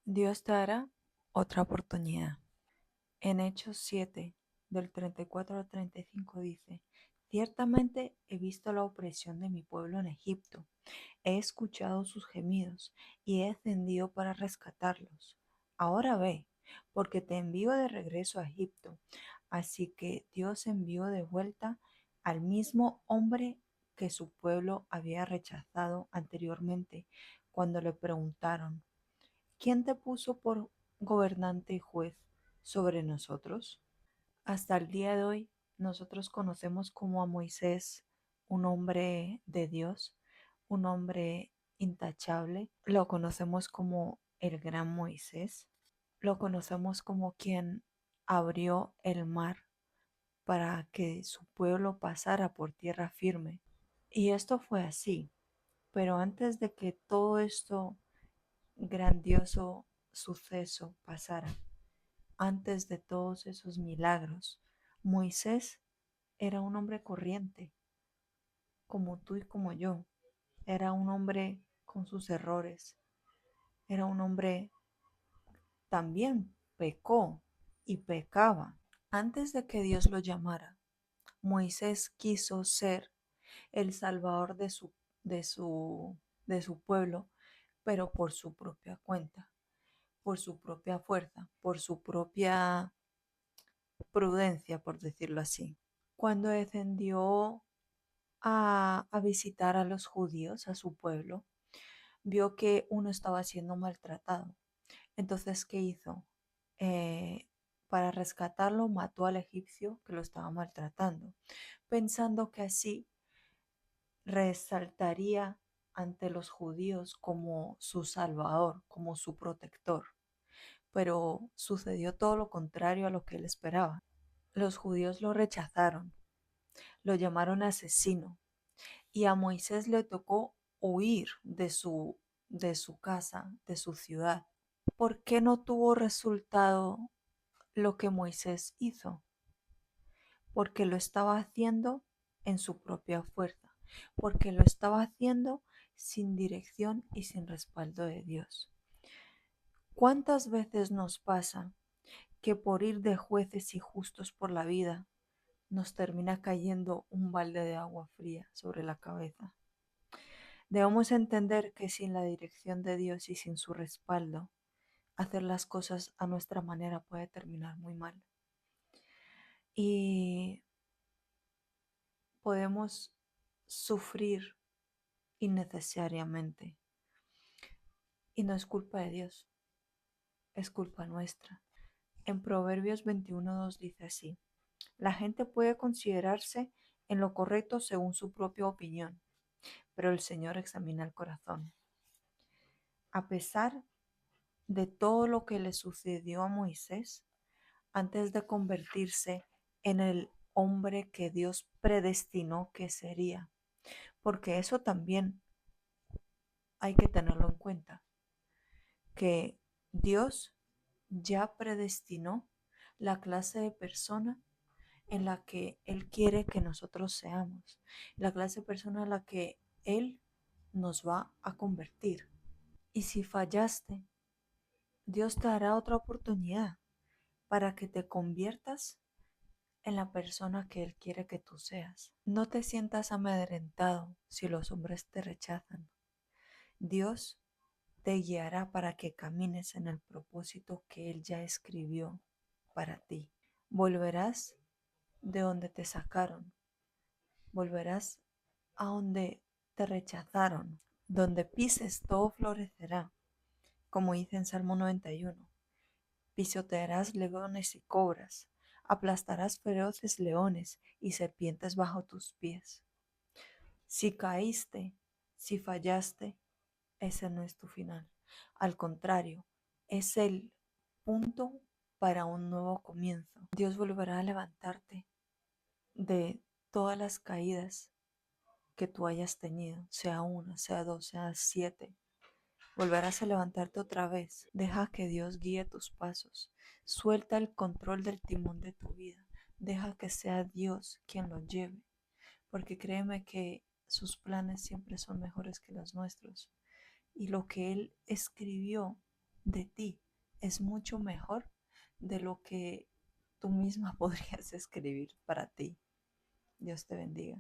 Dios te dará otra oportunidad. En Hechos 7, del 34 al 35 dice, ciertamente he visto la opresión de mi pueblo en Egipto, he escuchado sus gemidos y he ascendido para rescatarlos. Ahora ve, porque te envío de regreso a Egipto. Así que Dios envió de vuelta al mismo hombre que su pueblo había rechazado anteriormente cuando le preguntaron, ¿quién te puso por gobernante y juez sobre nosotros? Hasta el día de hoy, nosotros conocemos como a Moisés, un hombre de Dios, un hombre intachable. Lo conocemos como el gran Moisés. Lo conocemos como quien abrió el mar para que su pueblo pasara por tierra firme. Y esto fue así. Pero antes de que todo esto grandioso suceso pasara, antes de todos esos milagros, Moisés era un hombre corriente, como tú y como yo. Era un hombre con sus errores. Era un hombre también pecó y pecaba. Antes de que Dios lo llamara, Moisés quiso ser el salvador de su pueblo, pero por su propia cuenta, por su propia fuerza, por su propia prudencia, por decirlo así. Cuando descendió a visitar a los judíos, a su pueblo, vio que uno estaba siendo maltratado. Entonces, ¿qué hizo? Para rescatarlo, mató al egipcio que lo estaba maltratando, pensando que así resaltaría ante los judíos como su salvador, como su protector. Pero sucedió todo lo contrario a lo que él esperaba. Los judíos lo rechazaron, lo llamaron asesino y a Moisés le tocó huir de su casa, de su ciudad. ¿Por qué no tuvo resultado lo que Moisés hizo? Porque lo estaba haciendo en su propia fuerza, porque lo estaba haciendo sin dirección y sin respaldo de Dios. ¿Cuántas veces nos pasa que por ir de jueces y justos por la vida nos termina cayendo un balde de agua fría sobre la cabeza? Debemos entender que sin la dirección de Dios y sin su respaldo, hacer las cosas a nuestra manera puede terminar muy mal. Y podemos sufrir innecesariamente. Y no es culpa de Dios, es culpa nuestra. En Proverbios 21:2 dice así, la gente puede considerarse en lo correcto según su propia opinión, pero el Señor examina el corazón. A pesar de todo lo que le sucedió a Moisés, antes de convertirse en el hombre que Dios predestinó que sería, porque eso también hay que tenerlo en cuenta, que Dios ya predestinó la clase de persona en la que Él quiere que nosotros seamos, la clase de persona en la que Él nos va a convertir. Y si fallaste, Dios te dará otra oportunidad para que te conviertas en la persona que Él quiere que tú seas. No te sientas amedrentado si los hombres te rechazan. Dios te guiará para que camines en el propósito que Él ya escribió para ti. Volverás de donde te sacaron, volverás a donde te rechazaron. Donde pises todo florecerá, como dice en Salmo 91. Pisotearás leones y cobras, aplastarás feroces leones y serpientes bajo tus pies. Si caíste, si fallaste, ese no es tu final. Al contrario, es el punto para un nuevo comienzo. Dios volverá a levantarte de todas las caídas que tú hayas tenido, sea una, sea dos, sea siete. Volverás a levantarte otra vez. Deja que Dios guíe tus pasos. Suelta el control del timón de tu vida. Deja que sea Dios quien lo lleve. Porque créeme que sus planes siempre son mejores que los nuestros. Y lo que Él escribió de ti es mucho mejor de lo que tú misma podrías escribir para ti. Dios te bendiga.